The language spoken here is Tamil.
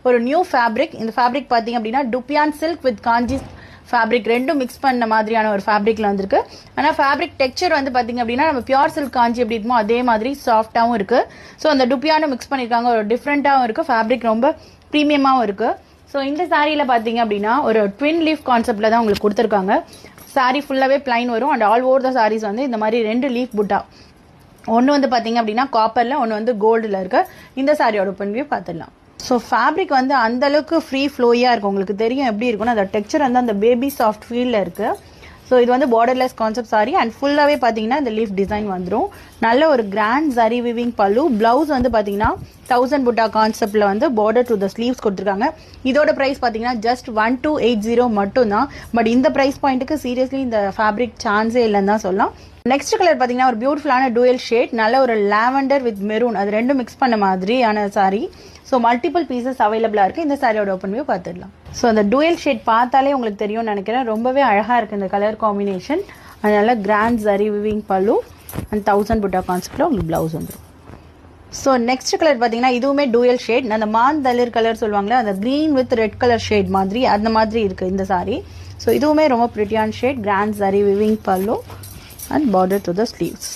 ஒரு நியூ ஃபேப்ரிக். இந்த ஃபேப்ரிக் பார்த்தீங்க அப்படின்னா டுப்பியான் சில்க் வித் காஞ்சி ஃபேப்ரிக் ரெண்டும் மிக்ஸ் பண்ண மாதிரியான ஒரு ஃபேப்ரிக்ல வந்திருக்கு. ஆனால் ஃபேப்ரிக் டெக்ஸ்சர் வந்து பார்த்தீங்க அப்படின்னா நம்ம பியூர் சில்க் காஞ்சி எப்படி இருக்குமோ அதே மாதிரி சாஃப்டாகவும் இருக்கு. ஸோ அந்த டுப்பியானும் மிக்ஸ் பண்ணியிருக்காங்க, ஒரு டிஃப்ரெண்ட்டாகவும் இருக்கு, ஃபேப்ரிக் ரொம்ப ப்ரீமியமாகவும் இருக்கு. ஸோ இந்த சாரியில் பார்த்தீங்க அப்படின்னா ஒரு ட்வின் லீஃப் கான்செப்ட்ல தான் உங்களுக்கு கொடுத்துருக்காங்க. சாரி ஃபுல்லாகவே பிளைன் வரும் and all over the saris வந்து இந்த மாதிரி 2 லீஃப் புட்டா, ஒன்று வந்து பார்த்தீங்க அப்படின்னா காப்பரில், ஒன்று வந்து கோல்டில் இருக்கு. இந்த சாரியோட ஓப்பன் வியூ பார்த்துடலாம். ஸோ ஃபேப்ரிக் வந்து அந்த அளவுக்கு ஃப்ரீ ஃப்ளோயாக இருக்கும். உங்களுக்கு தெரியும் எப்படி இருக்குன்னு. அந்த டெக்ஸ்சர் வந்து அந்த பேபி சாஃப்ட் ஃபீலில் இருக்கு. ஸோ இது வந்து பார்டர்லெஸ் கான்செப்ட் சாரி அண்ட் ஃபுல்லாகவே பார்த்தீங்கன்னா இந்த லீஃப் டிசைன் வந்துடும். நல்ல ஒரு கிராண்ட் சரி விவிங் பல்லு. பிளவுஸ் வந்து பார்த்தீங்கன்னா 1000 புட்டா கான்செப்ட்ல வந்து பார்டர் டு த ஸ்லீவ்ஸ் கொடுத்துருக்காங்க. இதோட ப்ரைஸ் பார்த்தீங்கன்னா ஜஸ்ட் 1280 மட்டும் தான். பட் இந்த ப்ரைஸ் பாயிண்ட்டுக்கு சீரியஸ்லி இந்த ஃபேப்ரிக் சான்ஸே இல்லைன்னு தான் சொல்லலாம். நெக்ஸ்ட் கலர் பார்த்தீங்கன்னா ஒரு பியூட்டிஃபுல்லான டூயல் ஷேட், நல்ல ஒரு லாவெண்டர் வித் மெரூன், அது ரெண்டும் மிக்ஸ் பண்ண மாதிரியான சாரி. ஸோ மல்டிபிள் பீசஸ் அவைலபிளாக இருக்குது. இந்த சாரியோட ஓப்பன் வியூ பார்த்துடலாம். ஸோ அந்த டூயல் ஷேட் பார்த்தாலே உங்களுக்கு தெரியும்னு நினைக்கிறேன். ரொம்பவே அழகாக இருக்குது இந்த கலர் காம்பினேஷன். அதனால கிராண்ட் சரி விவிங் பல்லு அண்ட் 1000 புட்டா கான்செப்டில் உங்களுக்கு ப்ளவுஸ் வந்துடும். ஸோ நெக்ஸ்ட் கலர் பார்த்தீங்கன்னா இதுவுமே டூயல் ஷேட், அந்த மாந்தளிர் கலர் சொல்லுவாங்களே, அந்த green with red colour shade மாதிரி அந்த மாதிரி இருக்குது இந்த சாரி. ஸோ இதுவுமே ரொம்ப பிரிட்டியான ஷேட், கிராண்ட் சரி விவிங் பல்லு and border to the sleeves.